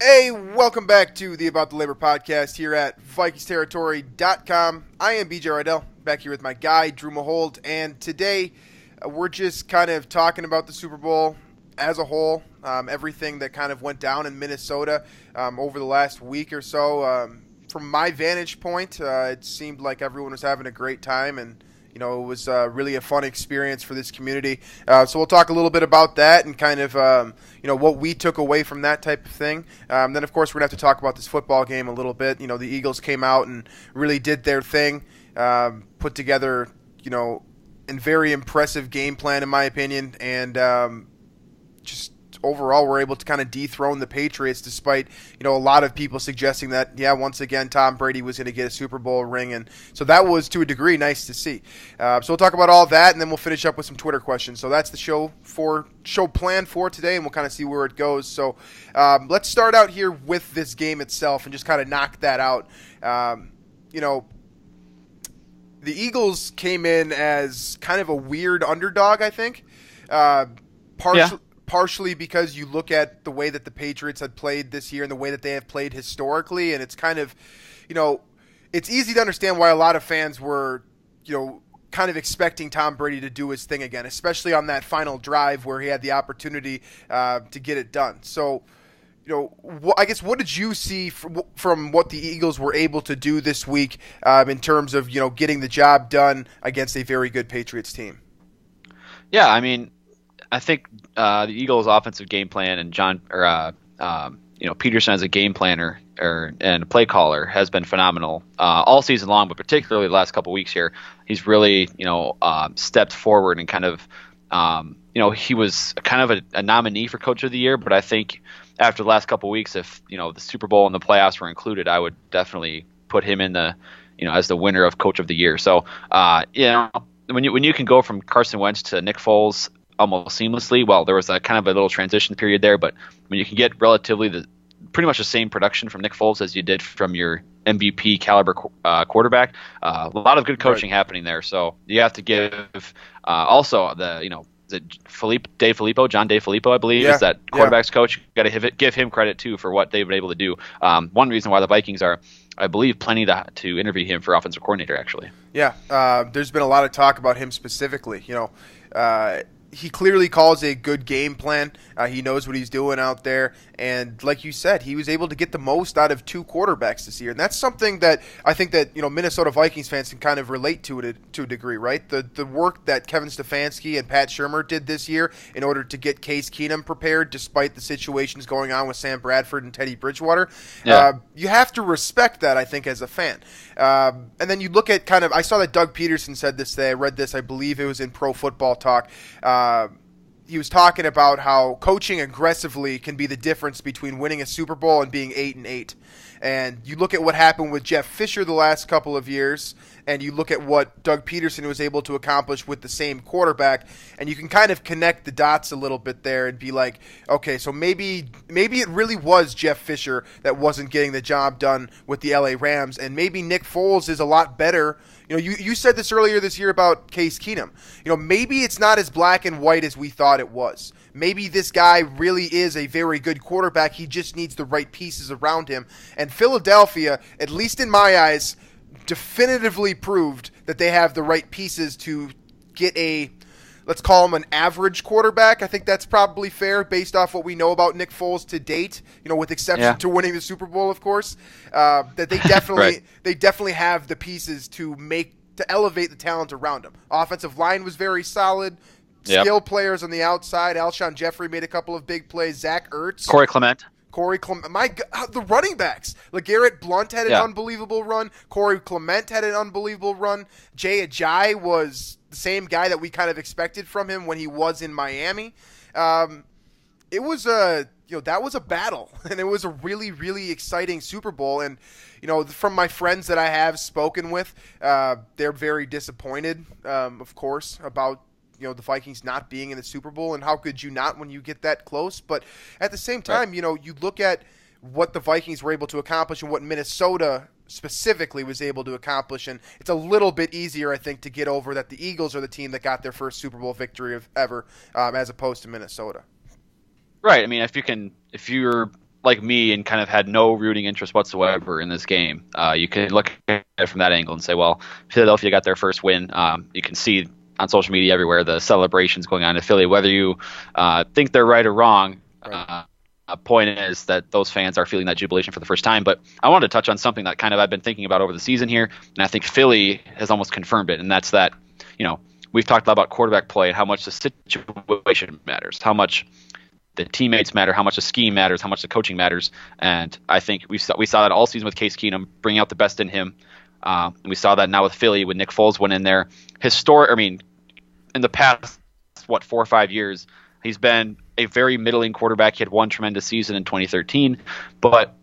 Hey, welcome back to the About the Labor podcast here at VikingsTerritory.com. I am BJ Reidell, back here with my guy, Drew Mahowald, and today we're just kind of talking about the Super Bowl as a whole, everything that kind of went down in Minnesota over the last week or so. From my vantage point, it seemed like everyone was having a great time, and it was really a fun experience for this community. So we'll talk a little bit about that and kind of, what we took away from that type of thing. Then, of course, we're going to have to talk about this football game a little bit. The Eagles came out and really did their thing, put together, a very impressive game plan, in my opinion, and just overall we're able to kind of dethrone the Patriots despite, a lot of people suggesting that, once again, Tom Brady was going to get a Super Bowl ring. And so that was, to a degree, nice to see. So we'll talk about all that, and then we'll finish up with some Twitter questions. So that's the show plan for today, and we'll kind of see where it goes. So let's start out here with this game itself and just kind of knock that out. The Eagles came in as kind of a weird underdog, I think. Partially because you look at the way that the Patriots had played this year and the way that they have played historically, and it's kind of, it's easy to understand why a lot of fans were, kind of expecting Tom Brady to do his thing again, especially on that final drive where he had the opportunity to get it done. So, I guess what did you see from what the Eagles were able to do this week in terms of, getting the job done against a very good Patriots team? Yeah, I mean, I think the Eagles' offensive game plan and Peterson as a game planner and a play caller has been phenomenal all season long, but particularly the last couple weeks here. He's really stepped forward and kind of he was kind of a nominee for Coach of the Year, but I think after the last couple weeks, if the Super Bowl and the playoffs were included, I would definitely put him in the as the winner of Coach of the Year. So when you can go from Carson Wentz to Nick Foles almost seamlessly. Well, there was a kind of a little transition period there, but when you can get relatively pretty much the same production from Nick Foles as you did from your MVP caliber quarterback, a lot of good coaching happening there. So you have to give also Dave Filippo, John Dave Filippo, I believe, is that quarterback's coach. You got to give him credit too for what they've been able to do. One reason why the Vikings are, I believe, planning to interview him for offensive coordinator. Actually, there's been a lot of talk about him specifically. He clearly calls a good game plan. He knows what he's doing out there. And like you said, he was able to get the most out of two quarterbacks this year. And that's something that I think that Minnesota Vikings fans can kind of relate to it to a degree, right? The work that Kevin Stefanski and Pat Shurmur did this year in order to get Case Keenum prepared despite the situations going on with Sam Bradford and Teddy Bridgewater. You have to respect that, I think, as a fan. And then you look at I saw that Doug Peterson said this today. I read this, I believe it was in Pro Football Talk. He was talking about how coaching aggressively can be the difference between winning a Super Bowl and being 8-8. And you look at what happened with Jeff Fisher the last couple of years, and you look at what Doug Peterson was able to accomplish with the same quarterback, and you can kind of connect the dots a little bit there and be like, okay, so maybe it really was Jeff Fisher that wasn't getting the job done with the LA Rams, and maybe Nick Foles is a lot better. You said this earlier this year about Case Keenum. Maybe it's not as black and white as we thought it was. Maybe this guy really is a very good quarterback. He just needs the right pieces around him. And Philadelphia, at least in my eyes, definitively proved that they have the right pieces to get let's call him an average quarterback. I think that's probably fair based off what we know about Nick Foles to date, with exception to winning the Super Bowl, of course, that they definitely they definitely have the pieces to elevate the talent around him. Offensive line was very solid. Skill players on the outside. Alshon Jeffrey made a couple of big plays. Zach Ertz. Corey Clement. My God, the running backs. LeGarrette Blount had an unbelievable run. Corey Clement had an unbelievable run. Jay Ajayi was the same guy that we kind of expected from him when he was in Miami. It was that was a battle, and it was a really, really exciting Super Bowl. And from my friends that I have spoken with, they're very disappointed, of course, about the Vikings not being in the Super Bowl, and how could you not when you get that close? But at the same time, you look at what the Vikings were able to accomplish and what Minnesota specifically was able to accomplish, and it's a little bit easier, I think, to get over that the Eagles are the team that got their first Super Bowl victory ever, as opposed to Minnesota. Right. I mean, if you're like me and kind of had no rooting interest whatsoever in this game, you can look at it from that angle and say, well, Philadelphia got their first win. You can see on social media everywhere the celebrations going on in Philly, whether you think they're right or wrong. Right. Point is that those fans are feeling that jubilation for the first time. But I wanted to touch on something that kind of I've been thinking about over the season here, and I think Philly has almost confirmed it, and that's that, we've talked a lot about quarterback play and how much the situation matters, how much the teammates matter, how much the scheme matters, how much the coaching matters. And I think we saw that all season with Case Keenum, bringing out the best in him. And we saw that now with Philly when Nick Foles went in there. In the past, 4 or 5 years, he's been a very middling quarterback. He had one tremendous season in 2013, but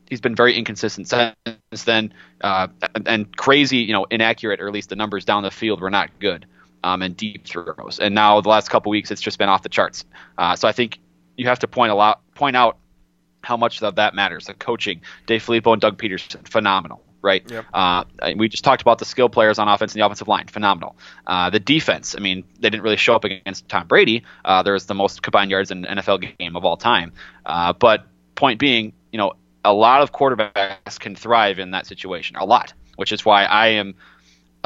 he's been very inconsistent since then, and crazy, inaccurate, or at least the numbers down the field were not good, and deep throws. And now the last couple weeks, it's just been off the charts. So I think you have to point out how much of that matters. The coaching, Dave Filippo and Doug Peterson, phenomenal, right? Yep. We just talked about the skill players on offense and the offensive line, phenomenal. The defense, they didn't really show up against Tom Brady. There was the most combined yards in an NFL game of all time. But point being, a lot of quarterbacks can thrive in that situation, a lot, which is why I am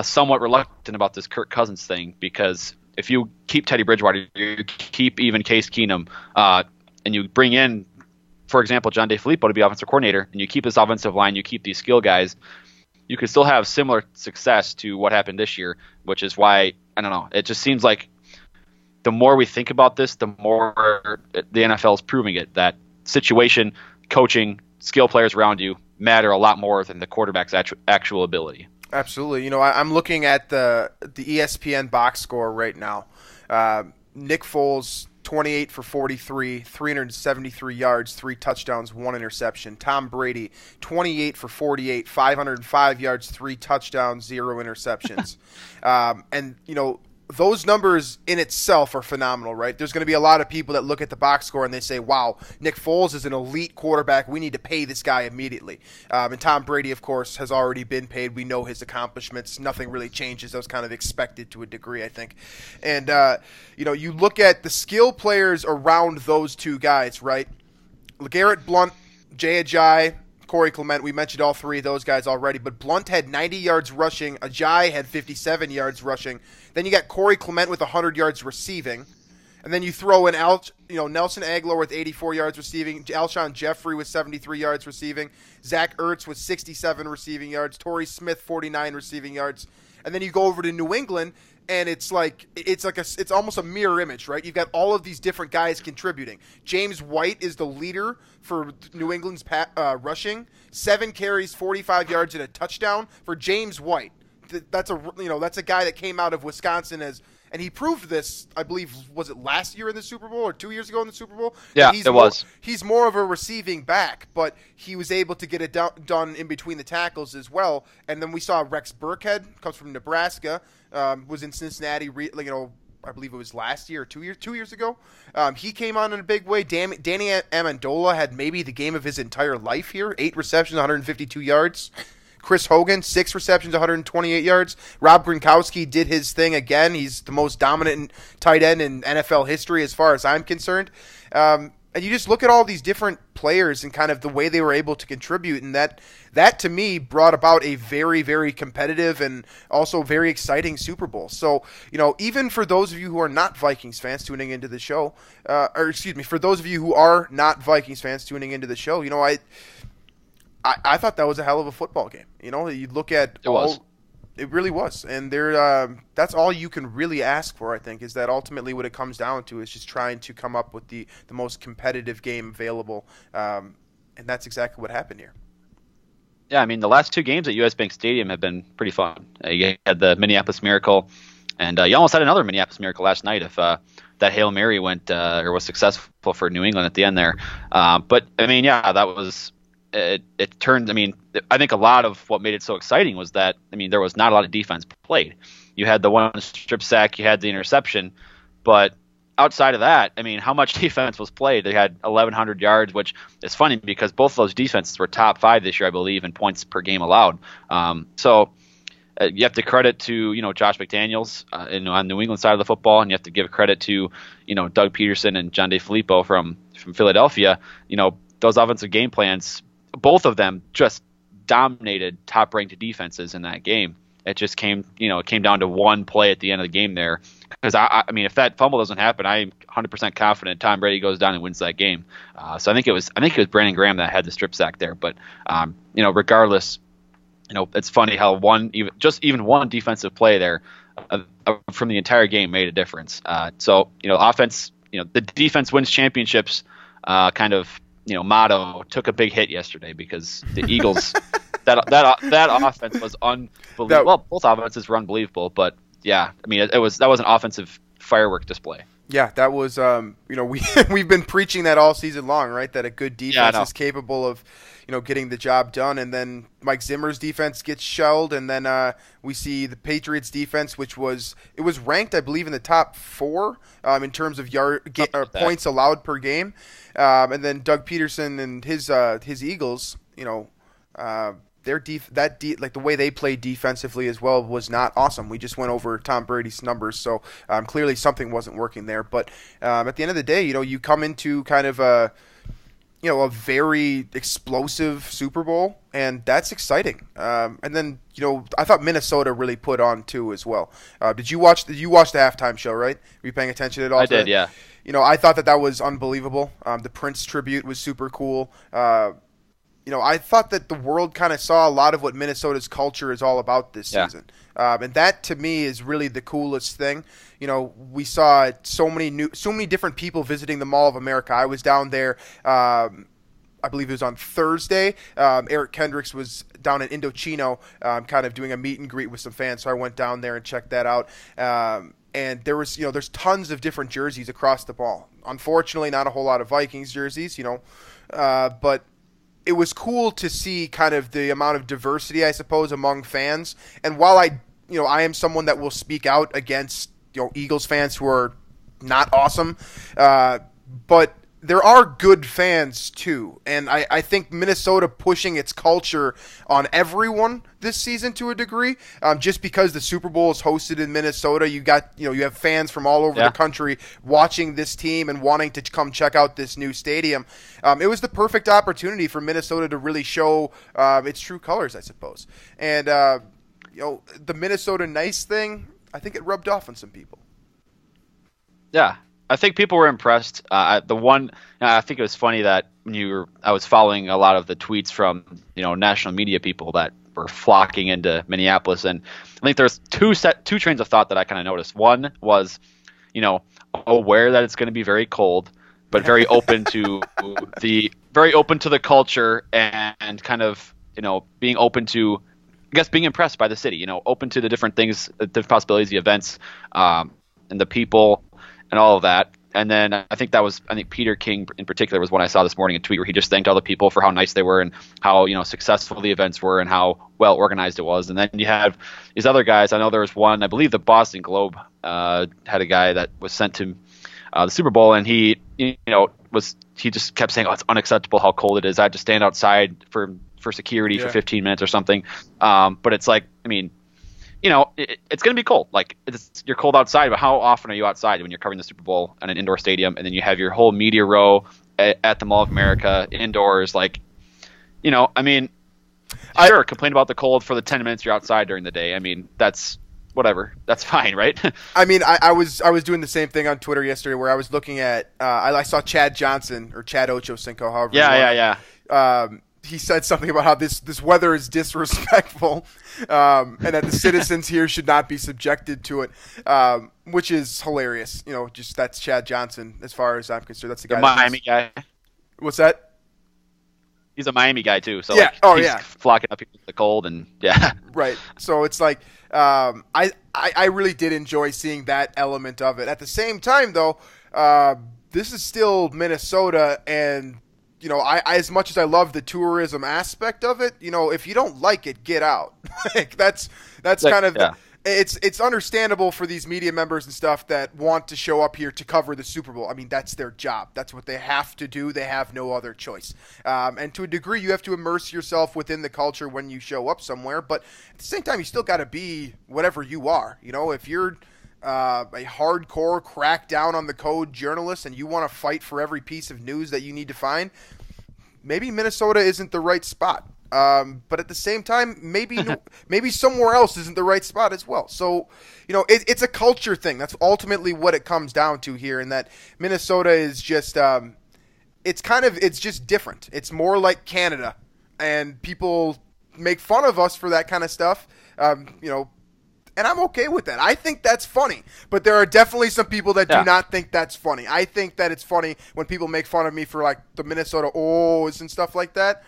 somewhat reluctant about this Kirk Cousins thing, because if you keep Teddy Bridgewater, you keep even Case Keenum, and you bring in, for example, John DeFilippo to be offensive coordinator, and you keep this offensive line, you keep these skill guys, you could still have similar success to what happened this year, which is why, I don't know, it just seems like the more we think about this, the more the NFL is proving it, that situation, coaching, skill players around you matter a lot more than the quarterback's actual ability. Absolutely. I'm looking at the ESPN box score right now. Nick Foles, 28 for 43, 373 yards, 3 touchdowns, 1 interception. Tom Brady, 28 for 48, 505 yards, 3 touchdowns, 0 interceptions. And those numbers in itself are phenomenal, right? There's going to be a lot of people that look at the box score and they say, wow, Nick Foles is an elite quarterback. We need to pay this guy immediately. And Tom Brady, of course, has already been paid. We know his accomplishments. Nothing really changes. That was kind of expected to a degree, I think. And, you look at the skill players around those two guys, right? LeGarrette Blount, Jay Ajayi, Corey Clement, we mentioned all three of those guys already, but Blount had 90 yards rushing. Ajayi had 57 yards rushing. Then you got Corey Clement with 100 yards receiving. And then you throw in Nelson Aguilar with 84 yards receiving, Alshon Jeffrey with 73 yards receiving, Zach Ertz with 67 receiving yards, Torrey Smith 49 receiving yards. And then you go over to New England, and it's almost a mirror image, right? You've got all of these different guys contributing. James White is the leader for New England's rushing. 7 carries, 45 yards, and a touchdown for James White. That's a guy that came out of Wisconsin and he proved this, I believe, was it last year in the Super Bowl or 2 years ago in the Super Bowl? Yeah, it was. He's more of a receiving back, but he was able to get it done in between the tackles as well. And then we saw Rex Burkhead, comes from Nebraska, was in Cincinnati, I believe it was last year or 2 years ago. He came on in a big way. Danny Amendola had maybe the game of his entire life here. 8 receptions, 152 yards. Chris Hogan, 6 receptions, 128 yards. Rob Gronkowski did his thing again. He's the most dominant tight end in NFL history as far as I'm concerned. And you just look at all these different players and kind of the way they were able to contribute, and that to me brought about a very, very competitive and also very exciting Super Bowl. So, even for those of you who are not Vikings fans tuning into the show, for those of you who are not Vikings fans tuning into the show, I thought that was a hell of a football game. You look at it really was, and that's all you can really ask for. I think is that ultimately what it comes down to is just trying to come up with the most competitive game available, and that's exactly what happened here. Yeah, the last 2 games at US Bank Stadium have been pretty fun. You had the Minneapolis Miracle, and you almost had another Minneapolis Miracle last night if that Hail Mary went or was successful for New England at the end there. But that was. It turned. I think a lot of what made it so exciting was that there was not a lot of defense played. You had the one strip sack, you had the interception, but outside of that, how much defense was played? They had 1,100 yards, which is funny because both of those defenses were top 5 this year, I believe, in points per game allowed. So you have to credit to Josh McDaniels on New England side of the football, and you have to give credit to Doug Peterson and John DeFilippo from Philadelphia. those offensive game plans, both of them just dominated top-ranked defenses in that game. It just came down to one play at the end of the game there. Because I mean, if that fumble doesn't happen, I'm 100% confident Tom Brady goes down and wins that game. So I think it was Brandon Graham that had the strip sack there. But regardless, it's funny how even one defensive play there from the entire game made a difference. So offense, the defense wins championships. Motto took a big hit yesterday because the Eagles that offense was unbelievable. Well, both offenses were unbelievable, but yeah, I mean that was an offensive firework display. Yeah, that was we've been preaching that all season long, right? That a good defense is capable of getting the job done, and then Mike Zimmer's defense gets shelled, and then we see the Patriots defense, which was ranked, I believe, in the top 4 in terms of points allowed per game, and then Doug Peterson and his Eagles, like the way they played defensively as well was not awesome. We just went over Tom Brady's numbers, so clearly something wasn't working there. But at the end of the day, you come into kind of a very explosive Super Bowl, and that's exciting. And then I thought Minnesota really put on too as well. Did you watch the halftime show? Right? Were you paying attention at all? I did, yeah. I thought that was unbelievable. The Prince tribute was super cool. I thought that the world kind of saw a lot of what Minnesota's culture is all about this season. And that, to me, is really the coolest thing. We saw so many different people visiting the Mall of America. I was down there, I believe it was on Thursday. Eric Kendricks was down in Indochino kind of doing a meet and greet with some fans, so I went down there and checked that out. And there was, there's tons of different jerseys across the mall. Unfortunately, not a whole lot of Vikings jerseys, but it was cool to see kind of the amount of diversity, I suppose, among fans. And while I am someone that will speak out against, Eagles fans who are not awesome, but there are good fans too. And I think Minnesota pushing its culture on everyone this season to a degree, just because the Super Bowl is hosted in Minnesota, you have fans from all over the country watching this team and wanting to come check out this new stadium. It was the perfect opportunity for Minnesota to really show its true colors, I suppose. And the Minnesota nice thing, I think it rubbed off on some people. Yeah. I think people were impressed. I think it was funny that I was following a lot of the tweets from national media people that were flocking into Minneapolis, and I think there's two trains of thought that I kind of noticed. One was, aware that it's going to be very cold, but very open to the culture and kind of being open to, I guess, being impressed by the city. Open to the different things, the possibilities, the events, and the people. And all of that. And then I think Peter King in particular was one I saw this morning, a tweet where he just thanked all the people for how nice they were and how successful the events were and how well organized it was. And then you have these other guys. I know there was one, I believe the Boston Globe had a guy that was sent to the Super Bowl, and he just kept saying, "Oh, it's unacceptable how cold it is. I had to stand outside for security for 15 minutes or something." But it's like, I mean, it's going to be cold. Like, you're cold outside, but how often are you outside when you're covering the Super Bowl at an indoor stadium, and then you have your whole media row at the Mall of America indoors? Like, I mean, sure, complain about the cold for the 10 minutes you're outside during the day. I mean, that's whatever. That's fine, right? I mean, I was doing the same thing on Twitter yesterday where I was looking at I saw Chad Johnson or Chad Ochocinco, however. Yeah. He said something about how this weather is disrespectful, and that the citizens here should not be subjected to it, which is hilarious. Just that's Chad Johnson as far as I'm concerned. That's the guy. The Miami guy. What's that? He's a Miami guy too, so yeah. He's flocking up into the cold and Right. So it's like I really did enjoy seeing that element of it. At the same time, though, this is still Minnesota, and I as much as I love the tourism aspect of it, if you don't like it, get out. Like that's kind of it's understandable for these media members and stuff that want to show up here to cover the Super Bowl. I mean, that's their job. That's what they have to do. They have no other choice. And to a degree, you have to immerse yourself within the culture when you show up somewhere. But at the same time, you still got to be whatever you are. If you're a hardcore crack down on the code journalist and you want to fight for every piece of news that you need to find, maybe Minnesota isn't the right spot. But at the same time, maybe somewhere else isn't the right spot as well. So, it's a culture thing. That's ultimately what it comes down to here. And that Minnesota is just, it's just different. It's more like Canada, and people make fun of us for that kind of stuff. And I'm okay with that. I think that's funny. But there are definitely some people that do not think that's funny. I think that it's funny when people make fun of me for like the Minnesota O's and stuff like that.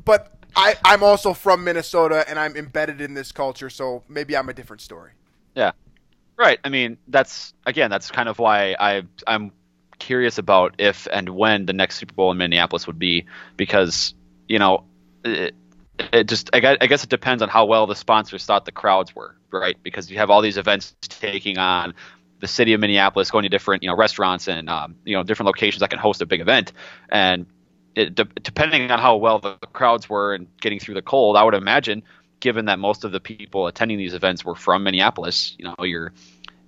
But I'm also from Minnesota, and I'm embedded in this culture, so maybe I'm a different story. Yeah, right. I mean, that's kind of why I'm curious about if and when the next Super Bowl in Minneapolis would be, because it just I guess it depends on how well the sponsors thought the crowds were, right? Because you have all these events taking on the city of Minneapolis, going to different restaurants and different locations that can host a big event, and depending on how well the crowds were and getting through the cold, I would imagine, given that most of the people attending these events were from Minneapolis, you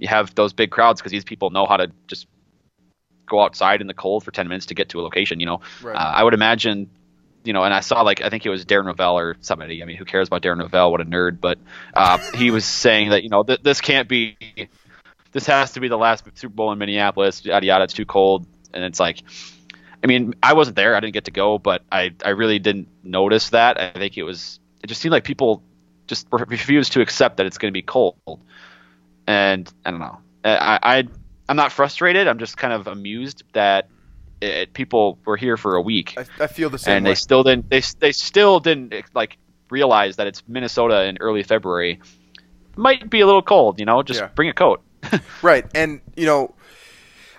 have those big crowds because these people know how to just go outside in the cold for 10 minutes to get to a location. Right. I would imagine, and I saw I think it was Darren Rovell or somebody. I mean, who cares about Darren Rovell? What a nerd! But he was saying that this can't be. This has to be the last Super Bowl in Minneapolis. Yada yada. It's too cold, and it's like. I mean, I wasn't there. I didn't get to go, but I really didn't notice that. I think it just seemed like people just refused to accept that it's going to be cold. And I don't know. I'm not frustrated. I'm just kind of amused that people were here for a week. I feel the same and way. They still didn't realize that it's Minnesota in early February. Might be a little cold, bring a coat. Right. And,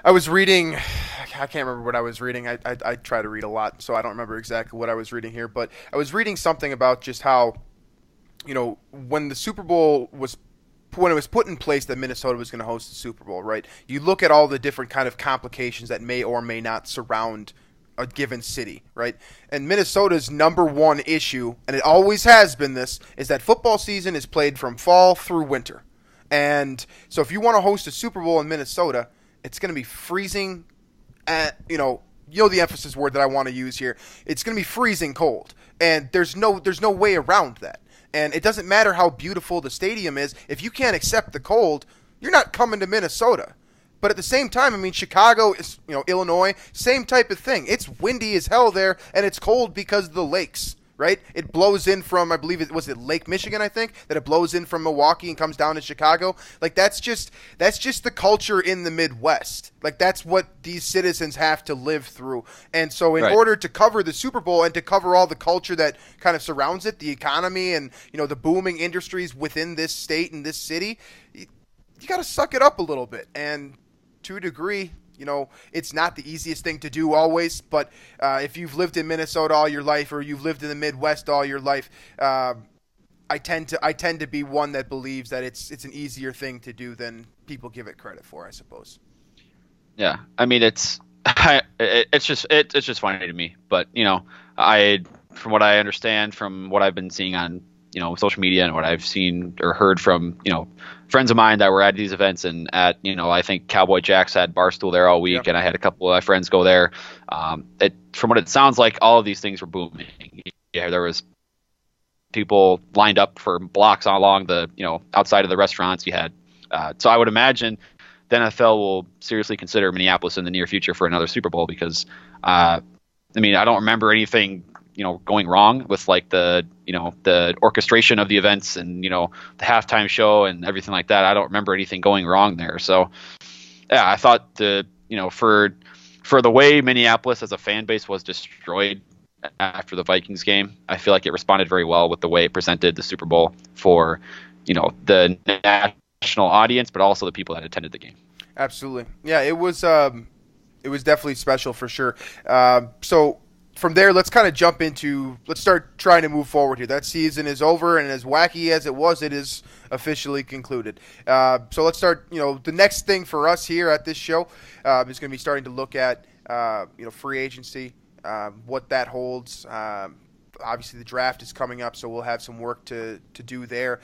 I was reading, I can't remember what I was reading. I try to read a lot, so I don't remember exactly what I was reading here. But I was reading something about just how, when the Super Bowl when it was put in place that Minnesota was going to host the Super Bowl, right? You look at all the different kind of complications that may or may not surround a given city, right? And Minnesota's number one issue, and it always has been this, is that football season is played from fall through winter. And so if you want to host a Super Bowl in Minnesota, it's going to be freezing at, the emphasis word that I want to use here. It's going to be freezing cold. And there's no way around that. And it doesn't matter how beautiful the stadium is. If you can't accept the cold, you're not coming to Minnesota. But at the same time, I mean, Chicago is, Illinois, same type of thing. It's windy as hell there, and it's cold because of the lakes, right? It blows in from, I believe it Lake Michigan, I think, that it blows in from Milwaukee and comes down to Chicago. Like, that's just the culture in the Midwest. Like, that's what these citizens have to live through. And so in order to cover the Super Bowl and to cover all the culture that kind of surrounds it, the economy and, the booming industries within this state and this city, you got to suck it up a little bit. And to a degree, it's not the easiest thing to do always, but if you've lived in Minnesota all your life or you've lived in the Midwest all your life, I tend to be one that believes that it's an easier thing to do than people give it credit for, I suppose. Yeah, I mean it's just funny to me, but from what I understand, from what I've been seeing on social media and what I've seen or heard from friends of mine that were at these events and at I think Cowboy Jack's had Barstool there all week, and I had a couple of my friends go there. From what it sounds like, all of these things were booming. Yeah, there was people lined up for blocks along the outside of the restaurants. You had so I would imagine the NFL will seriously consider Minneapolis in the near future for another Super Bowl because I don't remember anything going wrong with like the orchestration of the events and the halftime show and everything like that. I don't remember anything going wrong there. So yeah, I thought for the way Minneapolis as a fan base was destroyed after the Vikings game, I feel like it responded very well with the way it presented the Super Bowl for the national audience, but also the people that attended the game. Absolutely. Yeah, it was definitely special for sure. So from there, let's kind of let's start trying to move forward here. That season is over, and as wacky as it was, it is officially concluded. So let's start, the next thing for us here at this show is going to be starting to look at, free agency, what that holds. Obviously, the draft is coming up, so we'll have some work to do there.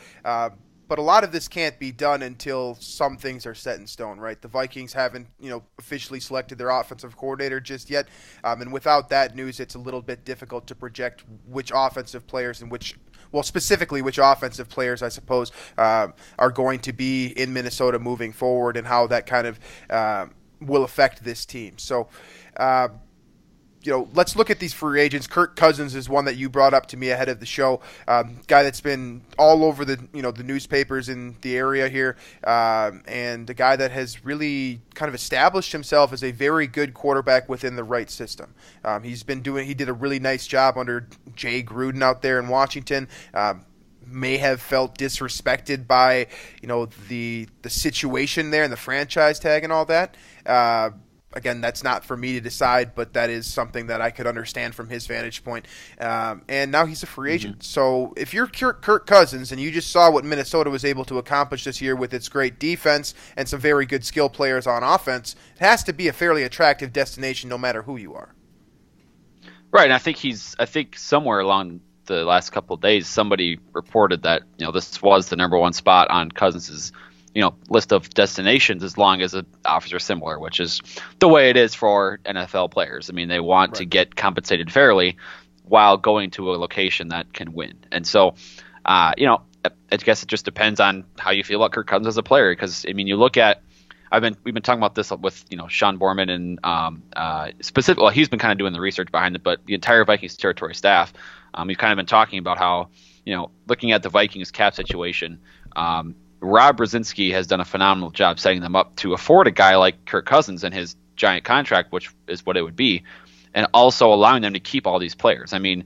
but a lot of this can't be done until some things are set in stone, right? The Vikings haven't, officially selected their offensive coordinator just yet, and without that news, it's a little bit difficult to project which offensive players and specifically which offensive players, I suppose, are going to be in Minnesota moving forward, and how that kind of will affect this team. So, let's look at these free agents. Kirk Cousins is one that you brought up to me ahead of the show. Guy that's been all over the newspapers in the area here, and a guy that has really kind of established himself as a very good quarterback within the right system. He did a really nice job under Jay Gruden out there in Washington. May have felt disrespected by the situation there and the franchise tag and all that. Again, that's not for me to decide, but that is something that I could understand from his vantage point. And now he's a free agent. Mm-hmm. So if you're Kirk Cousins and you just saw what Minnesota was able to accomplish this year with its great defense and some very good skill players on offense, it has to be a fairly attractive destination no matter who you are. Right, and I think somewhere along the last couple of days, somebody reported that this was the number one spot on Cousins' list of destinations as long as the offers are similar, which is the way it is for NFL players. I mean, they want to get compensated fairly while going to a location that can win. And so, I guess it just depends on how you feel about Kirk Cousins as a player. Because I mean, you look at we've been talking about this with Sean Borman and specifically. Well, he's been kind of doing the research behind it, but the entire Vikings territory staff, we've kind of been talking about how looking at the Vikings cap situation. Rob Brzezinski has done a phenomenal job setting them up to afford a guy like Kirk Cousins and his giant contract, which is what it would be, and also allowing them to keep all these players. I mean,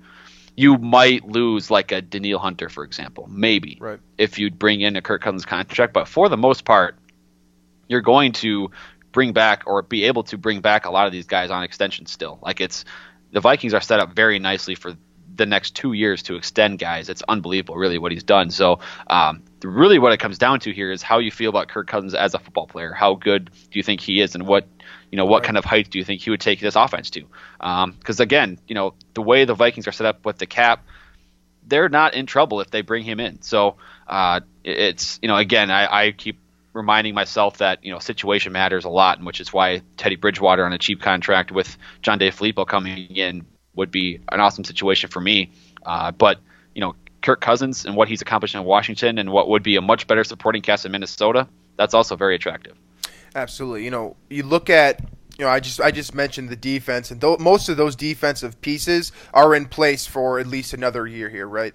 you might lose like a Danielle Hunter, for example, maybe, right, if you bring in a Kirk Cousins contract, but for the most part, you're going to bring back or be able to bring back a lot of these guys on extension still. Like the Vikings are set up very nicely for the next 2 years to extend guys. It's unbelievable, really, what he's done. So really what it comes down to here is how you feel about Kirk Cousins as a football player. How good do you think he is, and what kind of height do you think he would take this offense to? Because again, the way the Vikings are set up with the cap, they're not in trouble if they bring him in. So it's again, I keep reminding myself that situation matters a lot, and which is why Teddy Bridgewater on a cheap contract with John DeFilippo coming in would be an awesome situation for me. But Kirk Cousins and what he's accomplished in Washington and what would be a much better supporting cast in Minnesota, that's also very attractive. Absolutely. You look at, I just mentioned the defense, and most of those defensive pieces are in place for at least another year here, right?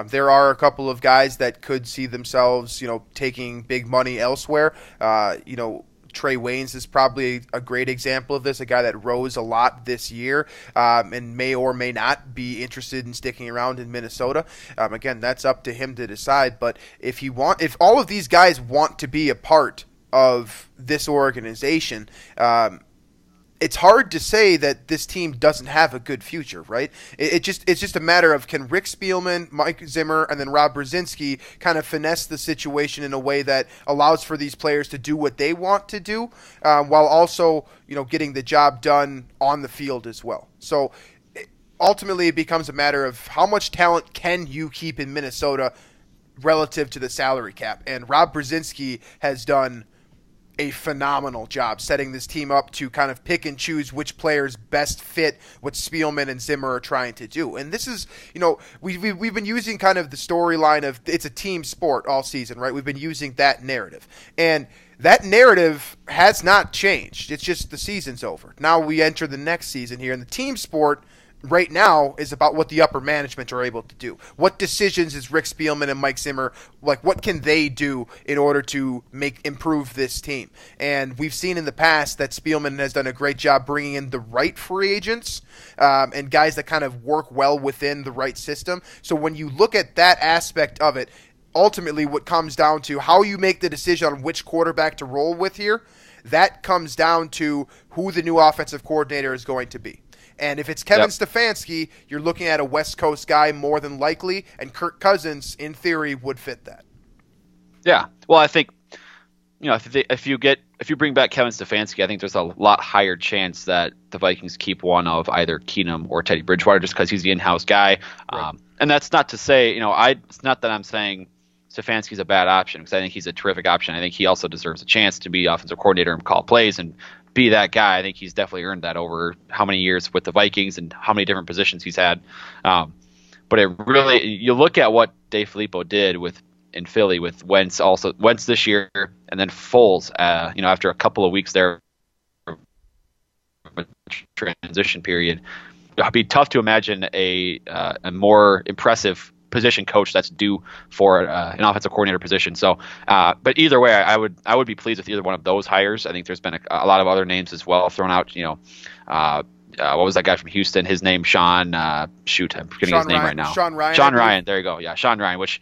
There are a couple of guys that could see themselves, taking big money elsewhere. Trey Waynes is probably a great example of this, a guy that rose a lot this year and may or may not be interested in sticking around in Minnesota. Again, that's up to him to decide. But if all of these guys want to be a part of this organization, it's hard to say that this team doesn't have a good future, right? It's just a matter of, can Rick Spielman, Mike Zimmer, and then Rob Brzezinski kind of finesse the situation in a way that allows for these players to do what they want to do, while also getting the job done on the field as well. So ultimately, it becomes a matter of how much talent can you keep in Minnesota relative to the salary cap, and Rob Brzezinski has done a phenomenal job setting this team up to kind of pick and choose which players best fit what Spielman and Zimmer are trying to do. And this is, we've been using kind of the storyline of it's a team sport all season, right? We've been using that narrative. And that narrative has not changed. It's just the season's over. Now we enter the next season here, and the team sport right now is about what the upper management are able to do. What decisions is Rick Spielman and Mike Zimmer, what can they do in order to improve this team? And we've seen in the past that Spielman has done a great job bringing in the right free agents and guys that kind of work well within the right system. So when you look at that aspect of it, ultimately what comes down to how you make the decision on which quarterback to roll with here, that comes down to who the new offensive coordinator is going to be. And if it's Kevin Stefanski, you're looking at a West Coast guy more than likely, and Kirk Cousins, in theory, would fit that. Yeah. Well, I think, if you bring back Kevin Stefanski, I think there's a lot higher chance that the Vikings keep one of either Keenum or Teddy Bridgewater just because he's the in-house guy. Right. And that's not to say, it's not that I'm saying Stefanski's a bad option, because I think he's a terrific option. I think he also deserves a chance to be offensive coordinator and call plays and be that guy. I think he's definitely earned that over how many years with the Vikings and how many different positions he's had. But it really, you look at what Dave Filippo did in Philly with Wentz this year, and then Foles, after a couple of weeks there, transition period. It'd be tough to imagine a more impressive position coach that's due for an offensive coordinator position. So, but either way, I would be pleased with either one of those hires. I think there's been a lot of other names as well thrown out. What was that guy from Houston? His name, Sean. I'm forgetting his name right now. Sean Ryan. Sean Ryan. There you go. Yeah, Sean Ryan. Which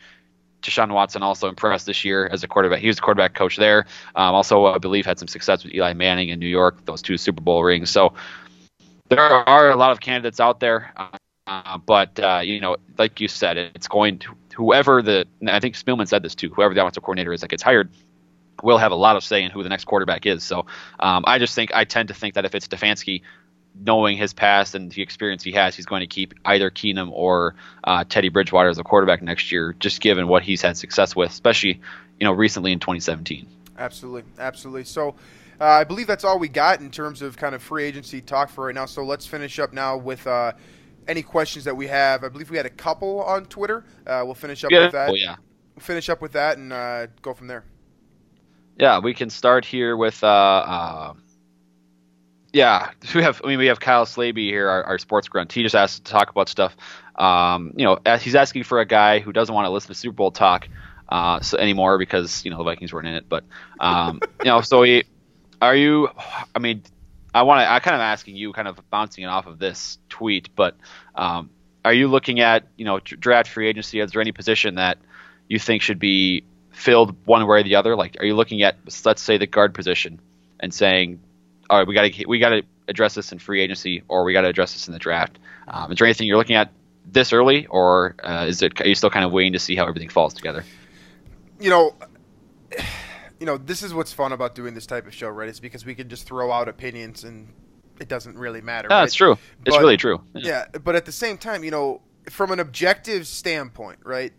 Deshaun Watson also impressed this year as a quarterback. He was the quarterback coach there. Also, I believe, had some success with Eli Manning in New York, those 2 Super Bowl rings. So there are a lot of candidates out there. But like you said, it's going to and I think Spielman said this too, whoever the offensive coordinator is that gets hired will have a lot of say in who the next quarterback is. So I tend to think that if it's Stefanski, knowing his past and the experience he has, he's going to keep either Keenum or Teddy Bridgewater as a quarterback next year, just given what he's had success with, especially recently in 2017. Absolutely. So I believe that's all we got in terms of kind of free agency talk for right now. So let's finish up now with any questions that we have. I believe we had a couple on Twitter. We'll finish up with that. Oh, yeah. We'll finish up with that and go from there. Yeah, we can start here with we have Kyle Slaby here, our sports grunt. He just asked to talk about stuff. He's asking for a guy who doesn't want to listen to Super Bowl talk anymore because the Vikings weren't in it. But I kind of asking you, kind of bouncing it off of this tweet, but are you looking at draft free agency? Is there any position that you think should be filled one way or the other? Like, are you looking at, let's say, the guard position and saying, all right, we got to address this in free agency, or we got to address this in the draft? Is there anything you're looking at this early, or are you still kind of waiting to see how everything falls together? This is what's fun about doing this type of show, right? It's because we can just throw out opinions and it doesn't really matter. Yeah, it's true. It's really true. Yeah, but at the same time, from an objective standpoint, right,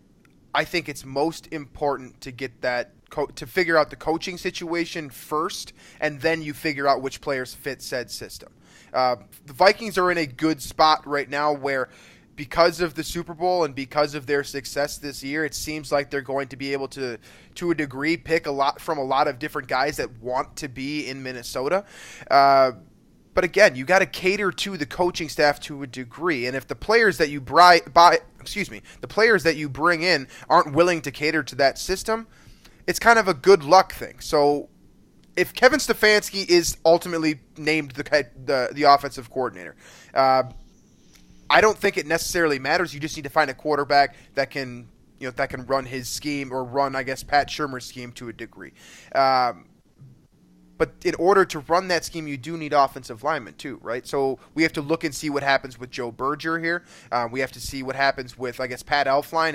I think it's most important to get that to figure out the coaching situation first, and then you figure out which players fit said system. The Vikings are in a good spot right now where, because of the Super Bowl and because of their success this year, it seems like they're going to be able to a degree, pick a lot from a lot of different guys that want to be in Minnesota. But again, you got to cater to the coaching staff to a degree, and if the players that you the players that you bring in aren't willing to cater to that system, it's kind of a good luck thing. So if Kevin Stefanski is ultimately named the offensive coordinator, I don't think it necessarily matters. You just need to find a quarterback that can run his scheme, or run, I guess, Pat Shurmur's scheme to a degree. But in order to run that scheme, you do need offensive linemen too, right? So we have to look and see what happens with Joe Berger here. We have to see what happens with, I guess, Pat Elflein.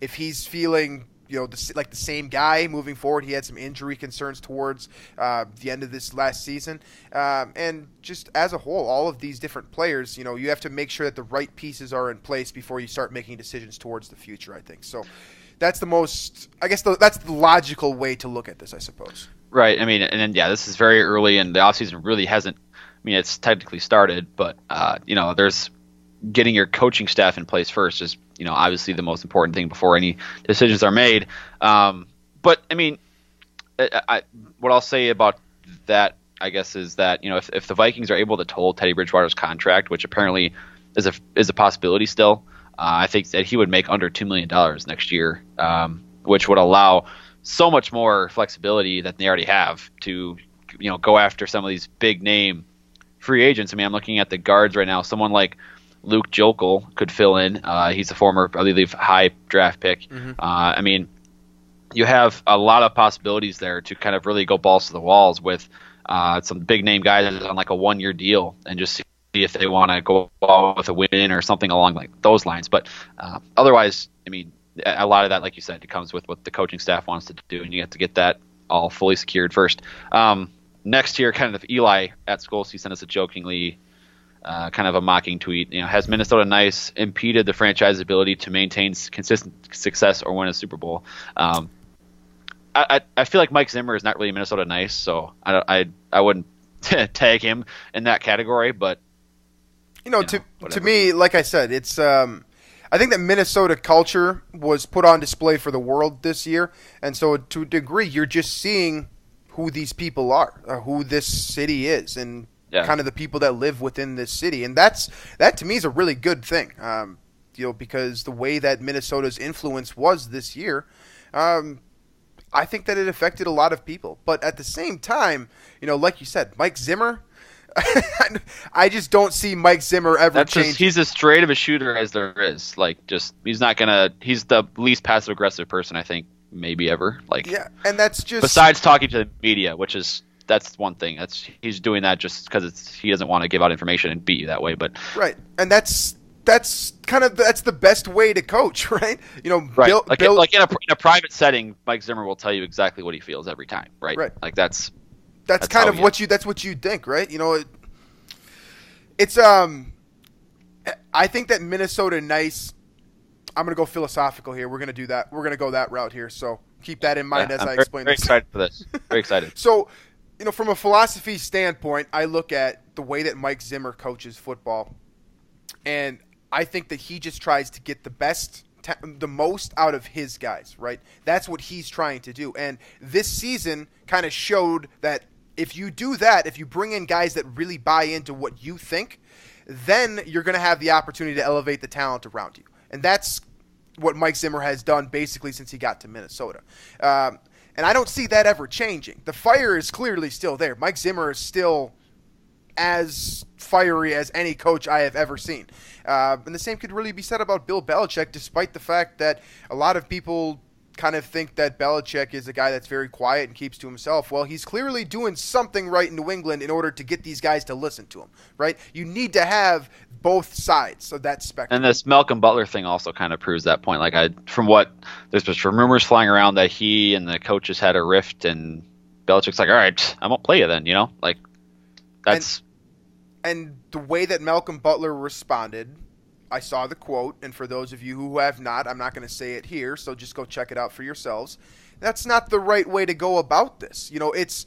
If he's feeling the same guy moving forward. He had some injury concerns towards the end of this last season. And just as a whole, all of these different players, you have to make sure that the right pieces are in place before you start making decisions towards the future, I think. So that's that's the logical way to look at this, I suppose. Right. I mean, this is very early, and the offseason really hasn't, it's technically started, but, there's getting your coaching staff in place first is, obviously the most important thing before any decisions are made. But what I'll say about that, I guess, is that, if the Vikings are able to hold Teddy Bridgewater's contract, which apparently is a possibility still, I think that he would make under $2 million next year, which would allow so much more flexibility that they already have to, go after some of these big name free agents. I'm looking at the guards right now. Someone like Luke Jokel could fill in. He's a former, I believe, high draft pick. Mm-hmm. You have a lot of possibilities there to kind of really go balls to the walls with some big name guys on like a 1-year deal, and just see if they want to go out with a win or something along like those lines. But otherwise, a lot of that, like you said, it comes with what the coaching staff wants to do, and you have to get that all fully secured first. Next here, kind of Eli at Scholes, he sent us a jokingly kind of a mocking tweet. Has Minnesota nice impeded the franchise's ability to maintain consistent success or win a Super Bowl? I feel like Mike Zimmer is not really Minnesota nice, so I wouldn't tag him in that category. But to me, like I said, it's I think that Minnesota culture was put on display for the world this year, and so to a degree, you're just seeing who these people are, who this city is, and kind of the people that live within this city, and that to me is a really good thing. Because the way that Minnesota's influence was this year, I think that it affected a lot of people. But at the same time, like you said, Mike Zimmer. I just don't see Mike Zimmer ever change. He's as straight of a shooter as there is. He's not gonna. He's the least passive aggressive person I think maybe ever. And that's just besides talking to the media, that's one thing. He's doing that just because he doesn't want to give out information and beat you that way. But right, and that's the best way to coach, right? Right. In a private setting, Mike Zimmer will tell you exactly what he feels every time, right? Right. That's kind of what you think, right? It's I think that Minnesota nice. I'm gonna go philosophical here. We're gonna do that. We're gonna go that route here. So keep that in mind as I explain this. Very excited for this. Very excited. So, from a philosophy standpoint, I look at the way that Mike Zimmer coaches football, and I think that he just tries to get the most out of his guys, right? That's what he's trying to do. And this season kind of showed that if you do that, if you bring in guys that really buy into what you think, then you're going to have the opportunity to elevate the talent around you. And that's what Mike Zimmer has done basically since he got to Minnesota. And I don't see that ever changing. The fire is clearly still there. Mike Zimmer is still as fiery as any coach I have ever seen. And the same could really be said about Bill Belichick, despite the fact that a lot of people kind of think that Belichick is a guy that's very quiet and keeps to himself. Well, he's clearly doing something right in New England in order to get these guys to listen to him, right? You need to have both sides of that spectrum. And this Malcolm Butler thing also kind of proves that point. There's just rumors flying around that he and the coaches had a rift, and Belichick's like, all right, I won't play you then, that's... And the way that Malcolm Butler responded, I saw the quote, and for those of you who have not, I'm not going to say it here, so just go check it out for yourselves. That's not the right way to go about this. It's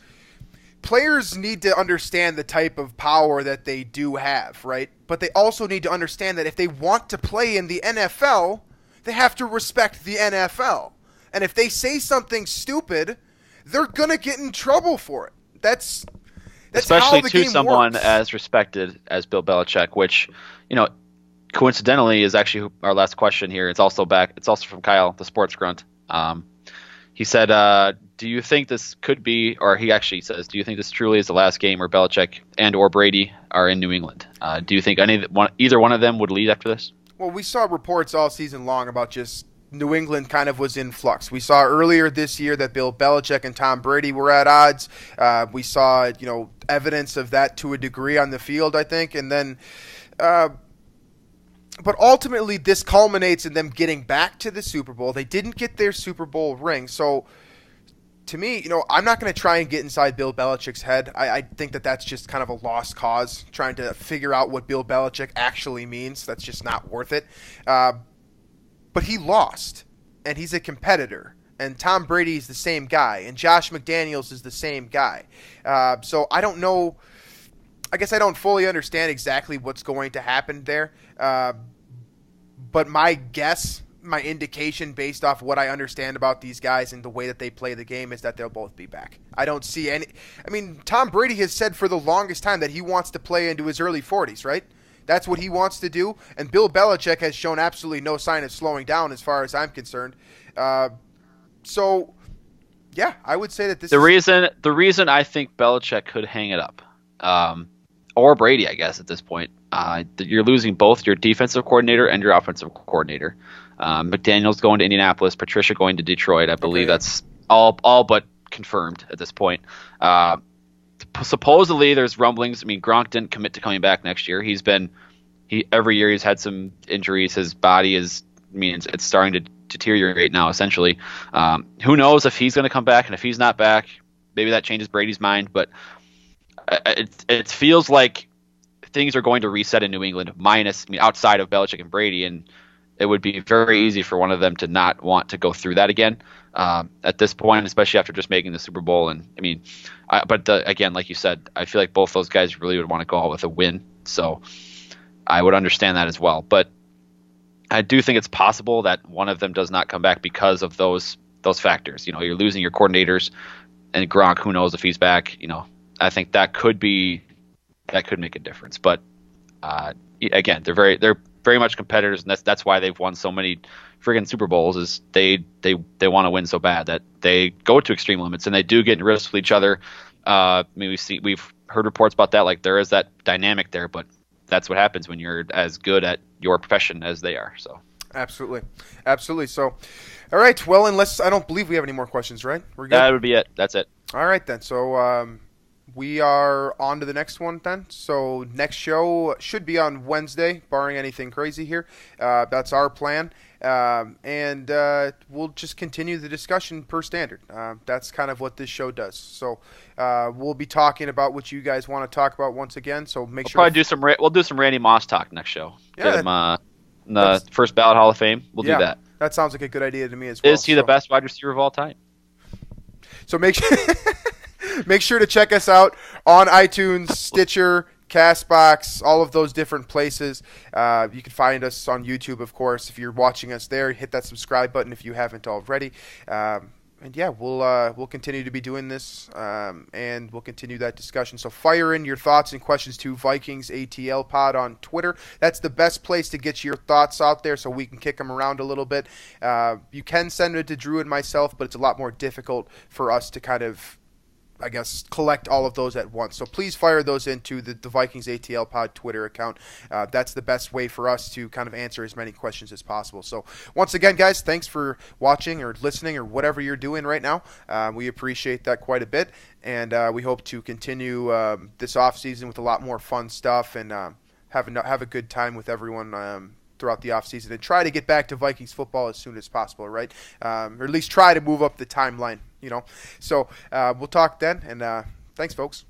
players need to understand the type of power that they do have, right? But they also need to understand that if they want to play in the NFL, they have to respect the NFL. And if they say something stupid, they're going to get in trouble for it. That's especially how the to game someone works. as respected as Bill Belichick, which, coincidentally is actually our last question here. It's also from Kyle, the sports grunt. He said, do you think this could be, or he actually says, do you think this truly is the last game where Belichick and or Brady are in New England? Do you think either one of them would lead after this? Well, we saw reports all season long about just New England kind of was in flux. We saw earlier this year that Bill Belichick and Tom Brady were at odds. We saw, evidence of that to a degree on the field, I think. And then, but ultimately this culminates in them getting back to the Super Bowl. They didn't get their Super Bowl ring. So to me, I'm not going to try and get inside Bill Belichick's head. I think that that's just kind of a lost cause, trying to figure out what Bill Belichick actually means. That's just not worth it. But he lost, and he's a competitor. And Tom Brady is the same guy, and Josh McDaniels is the same guy. So I don't know. I guess I don't fully understand exactly what's going to happen there. But my guess, my indication based off what I understand about these guys and the way that they play the game is that they'll both be back. I don't see any. I mean, Tom Brady has said for the longest time that he wants to play into his early 40s, right? That's what he wants to do. And Bill Belichick has shown absolutely no sign of slowing down as far as I'm concerned. So, yeah, I would say that the reason I think Belichick could hang it up, or Brady, I guess at this point, you're losing both your defensive coordinator and your offensive coordinator. McDaniel's going to Indianapolis, Patricia going to Detroit. I believe that's all but confirmed at this point. Supposedly there's rumblings. I mean, Gronk didn't commit to coming back next year. Every year he's had some injuries. His body it's starting to deteriorate now, essentially. Who knows if he's going to come back, and if he's not back, maybe that changes Brady's mind. But it feels like things are going to reset in New England, outside of Belichick and Brady, and it would be very easy for one of them to not want to go through that again at this point, especially after just making the Super Bowl. And I mean, again, like you said, I feel like both those guys really would want to go out with a win. So I would understand that as well. But I do think it's possible that one of them does not come back because of those factors. You know, you're losing your coordinators, and Gronk, who knows if he's back. You know, I think that could make a difference. But again, they're very much competitors, and that's why they've won so many friggin' Super Bowls. Is they want to win so bad that they go to extreme limits, and they do get in risks with each other. I mean, we've heard reports about that. Like, there is that dynamic there, but that's what happens when you're as good at your profession as they are. So absolutely. So, all right. Well, I don't believe we have any more questions, right? We're good. That would be it. That's it. All right then. So we are on to the next one then. So next show should be on Wednesday, barring anything crazy here. That's our plan. And we'll just continue the discussion per standard. That's kind of what this show does. So we'll be talking about what you guys want to talk about once again. So make sure. We'll do some Randy Moss talk next show. Yeah, get him in the first ballot Hall of Fame. We'll do that. That sounds like a good idea to me as well. Is he the best wide receiver of all time? So make sure to check us out on iTunes, Stitcher, CastBox, all of those different places. You can find us on YouTube, of course. If you're watching us there, hit that subscribe button if you haven't already. And yeah, we'll continue to be doing this, and we'll continue that discussion. So fire in your thoughts and questions to Vikings ATL Pod on Twitter. That's the best place to get your thoughts out there, so we can kick them around a little bit. You can send it to Drew and myself, but it's a lot more difficult for us to kind of, I guess, collect all of those at once. So please fire those into the Vikings ATL Pod Twitter account. That's the best way for us to kind of answer as many questions as possible. So once again, guys, thanks for watching or listening or whatever you're doing right now. We appreciate that quite a bit, and we hope to continue this off season with a lot more fun stuff and have a good time with everyone throughout the offseason, and try to get back to Vikings football as soon as possible, right? Or at least try to move up the timeline, you know. So we'll talk then, and thanks, folks.